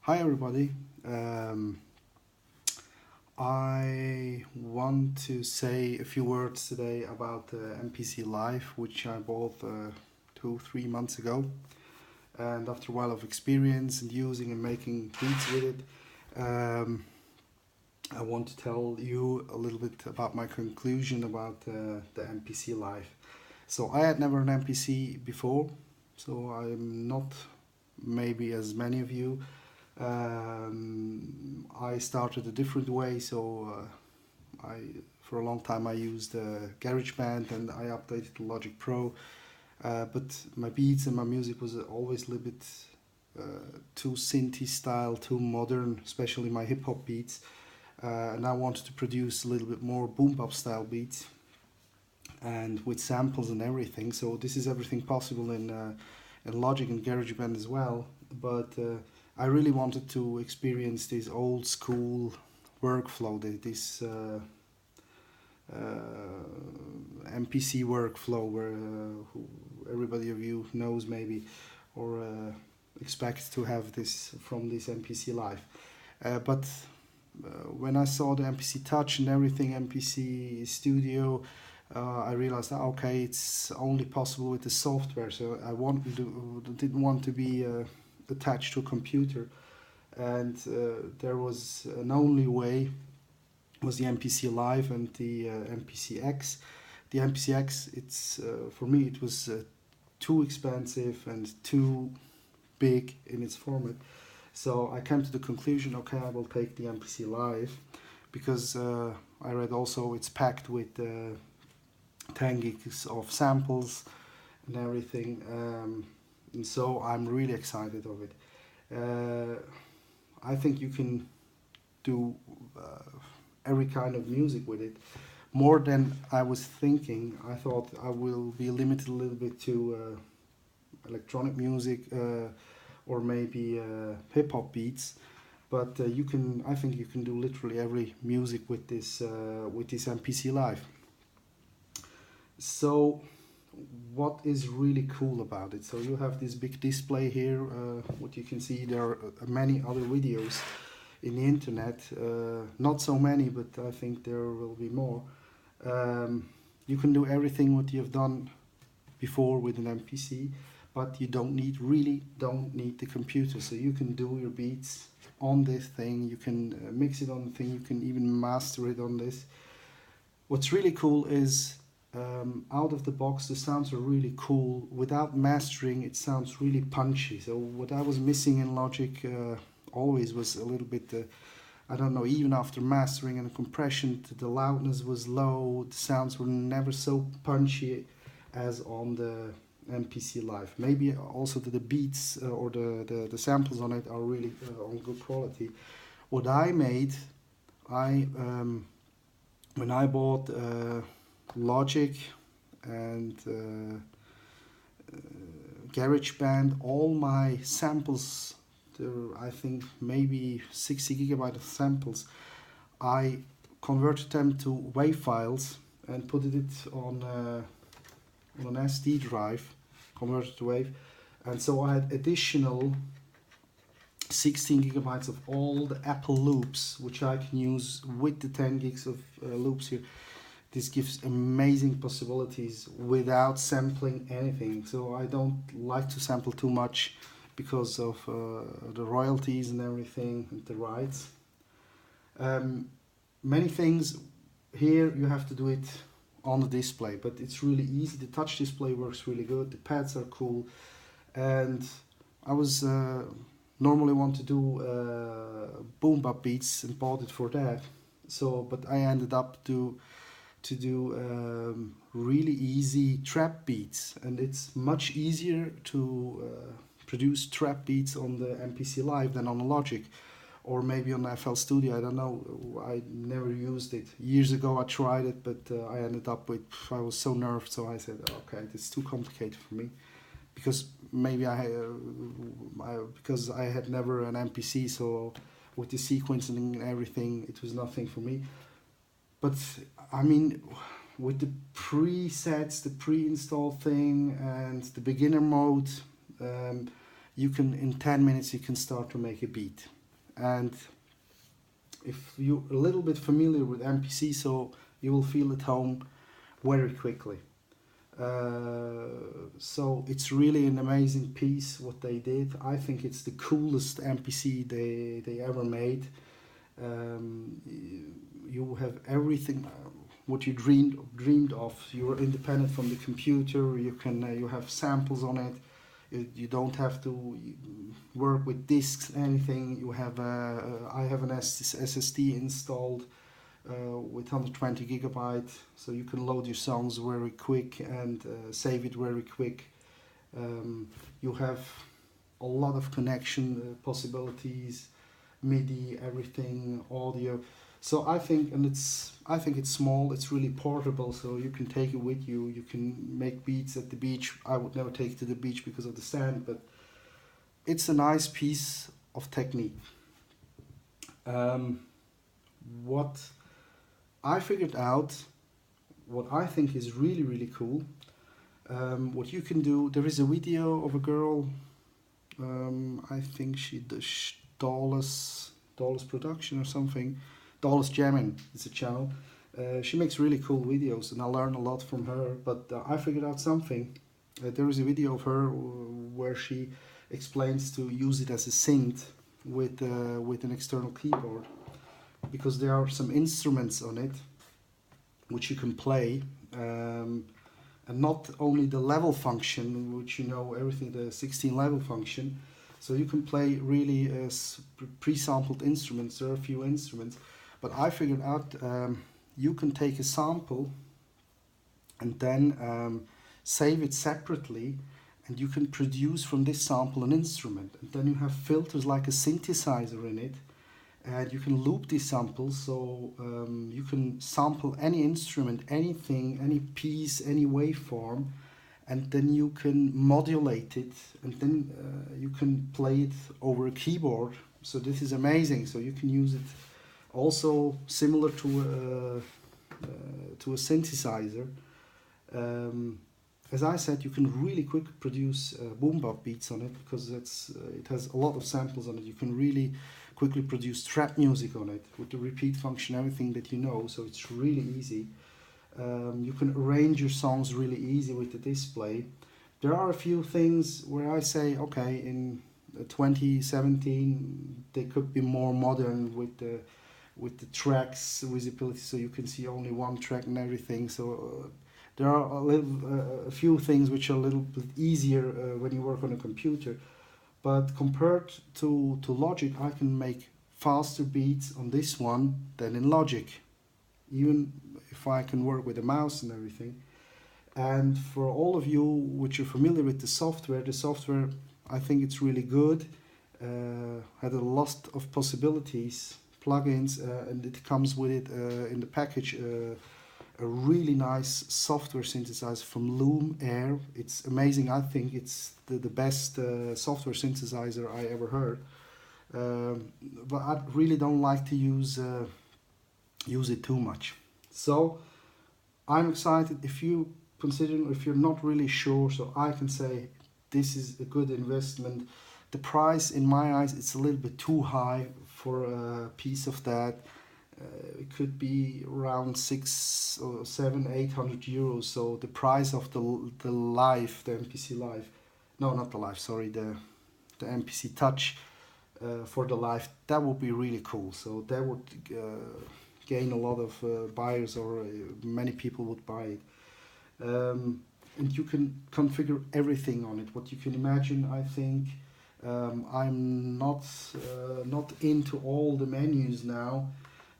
Hi everybody. I want to say a few words today about the MPC Live, which I bought 2-3 months ago. And after a while of experience and using and making beats with it, I want to tell you a little bit about my conclusion about the MPC Live. So I had never an MPC before, so I'm not maybe as many of you. I started a different way, so I for a long time I used GarageBand and I updated to Logic Pro, but my beats and my music was always a little bit too synthy style, too modern, especially my hip hop beats, and I wanted to produce a little bit more boom bap style beats and with samples and everything. So this is everything possible in Logic and GarageBand as well, but I really wanted to experience this old school workflow, this MPC workflow where everybody of you knows maybe or expects to have this from this MPC Live. But when I saw the MPC Touch and everything, MPC Studio, I realized that okay, it's only possible with the software. So didn't want to be attached to a computer, and there was an only way was the MPC Live and the MPC X. The MPC X, it's for me it was too expensive and too big in its format. So I came to the conclusion, okay, I will take the MPC Live because I read also it's packed with 10 gigs of samples and everything. And so I'm really excited of it. I think you can do every kind of music with it. More than I was thinking. I thought I will be limited a little bit to electronic music or maybe hip hop beats. But I think you can do literally every music with this MPC Live. So what is really cool about it? So you have this big display here. What you can see, there are many other videos in the internet. Not so many, but I think there will be more. You can do everything what you have done before with an MPC, but you really don't need the computer. So you can do your beats on this thing. You can mix it on the thing. You can even master it on this. What's really cool is out of the box the sounds are really cool. Without mastering it sounds really punchy. So what I was missing in Logic always was a little bit I don't know, even after mastering and compression, the loudness was low, the sounds were never so punchy as on the MPC Live. Maybe also the beats or the samples on it are really on good quality. What I made, when I bought Logic and GarageBand, all my samples, I think maybe 60 gigabytes of samples, I converted them to WAV files and put it on an SD drive, converted to WAV, and so I had additional 16 gigabytes of all the Apple loops, which I can use with the 10 gigs of loops here. This gives amazing possibilities without sampling anything. So I don't like to sample too much because of the royalties and everything, and the rights. Many things here you have to do it on the display, but it's really easy. The touch display works really good. The pads are cool, and I was normally want to do boom bap beats and bought it for that. So, but I ended up to do really easy trap beats, and it's much easier to produce trap beats on the MPC Live than on a Logic or maybe on FL Studio. I don't know, I never used it. Years ago I tried it, but I ended up with, I was so nerved, so I said, okay, this is too complicated for me, because maybe because I had never an MPC, so with the sequencing and everything, it was nothing for me. But I mean, with the presets, the pre-installed thing, and the beginner mode, you can, in 10 minutes you can start to make a beat. and if you're a little bit familiar with MPC, so you will feel at home very quickly. So it's really an amazing piece what they did. I think it's the coolest MPC they ever made. You have everything what you dreamed of. You're independent from the computer. You can you have samples on it. You don't have to work with discs, anything. You have I have an SSD installed with 120 gigabyte, so you can load your songs very quick and save it very quick. You have a lot of connection possibilities, MIDI, everything, audio. So I think it's small. It's really portable, so you can take it with you. You can make beats at the beach. I would never take it to the beach because of the sand, but it's a nice piece of technique. What I figured out, what I think is really cool, what you can do. There is a video of a girl. I think she does Dollars Production or something. Dollars Jamming is a channel. She makes really cool videos, and I learn a lot from her. But I figured out something. There is a video of her where she explains to use it as a synth with an external keyboard, because there are some instruments on it which you can play, and not only the level function, which you know everything, the 16 level function. So you can play really pre-sampled instruments. There are a few instruments, but I figured out you can take a sample and then save it separately, and you can produce from this sample an instrument, and then you have filters like a synthesizer in it, and you can loop these samples. So you can sample any instrument, anything, any piece, any waveform, and then you can modulate it, and then you can play it over a keyboard. So this is amazing. So you can use it also similar to a synthesizer. As I said, you can really quick produce boom bap beats on it, because it has a lot of samples on it. You can really quickly produce trap music on it with the repeat function, everything that you know. So it's really easy. You can arrange your songs really easy with the display. There are a few things where I say, okay, in 2017 they could be more modern with the tracks visibility, so you can see only one track and everything. So there are a few things which are a little bit easier when you work on a computer. But compared to Logic, I can make faster beats on this one than in Logic, even if I can work with a mouse and everything. And for all of you which are familiar with the software I think it's really good. Had a lot of possibilities, plugins, and it comes with it in the package a really nice software synthesizer from Loom Air. It's amazing. I think it's the best software synthesizer I ever heard. But I really don't like to use it too much. So I'm excited. If you're not really sure, so I can say this is a good investment. The price, in my eyes, it's a little bit too high for a piece of that. It could be around 600 or 700, 800 euros. So the price of the MPC Live, no, not the Live, sorry, the MPC Touch for the Live, that would be really cool. So that would gain a lot of buyers, or many people would buy it. And you can configure everything on it, what you can imagine. I think I'm not into all the menus now.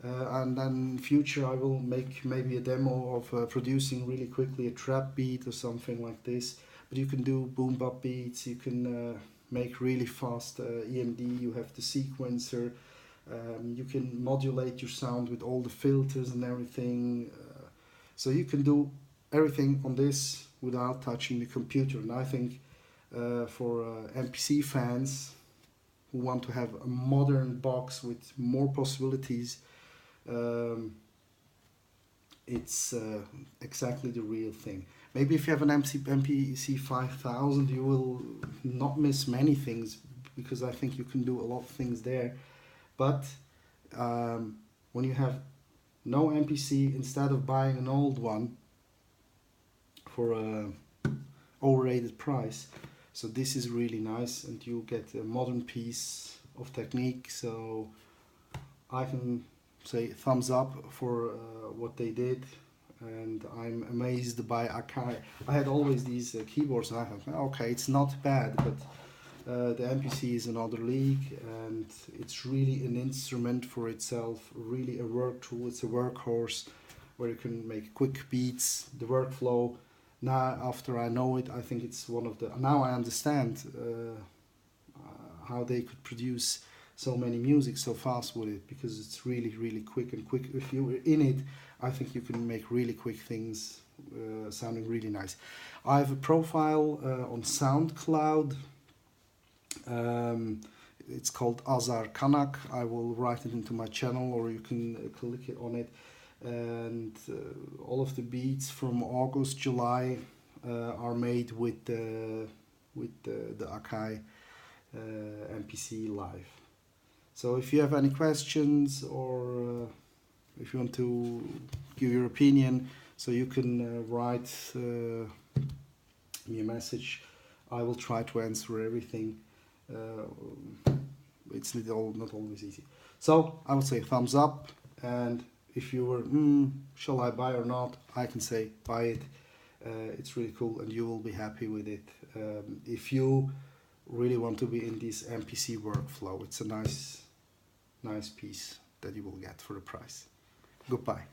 And then in future I will make maybe a demo of producing really quickly a trap beat or something like this. But you can do boom bap beats, you can make really fast EMD, you have the sequencer, you can modulate your sound with all the filters and everything. So you can do everything on this without touching the computer. And I think for MPC fans who want to have a modern box with more possibilities, it's exactly the real thing. Maybe if you have an MPC 5000, you will not miss many things, because I think you can do a lot of things there. But when you have no MPC, instead of buying an old one for a overrated price, so this is really nice, and you get a modern piece of technique. So I can say thumbs up for what they did, and I'm amazed by Akai. I had always these keyboards, and I thought, okay, it's not bad, but the MPC is another league, and it's really an instrument for itself, really a work tool. It's a workhorse where you can make quick beats, the workflow. Now, after I know it, I think it's one of the. Now I understand how they could produce so many music so fast with it, because it's really, really quick and quick. If you're in it, I think you can make really quick things sounding really nice. I have a profile on SoundCloud. It's called Azar Kanak. I will write it into my channel, or you can click it on it. And all of the beats from August, July are made with the Akai MPC live. So if you have any questions, or if you want to give your opinion, so you can write me a message. I will try to answer everything. It's not always easy. So I would say thumbs up, and if you were, shall I buy or not, I can say buy it. It's really cool, and you will be happy with it. If you really want to be in this MPC workflow, it's a nice piece that you will get for the price. Goodbye.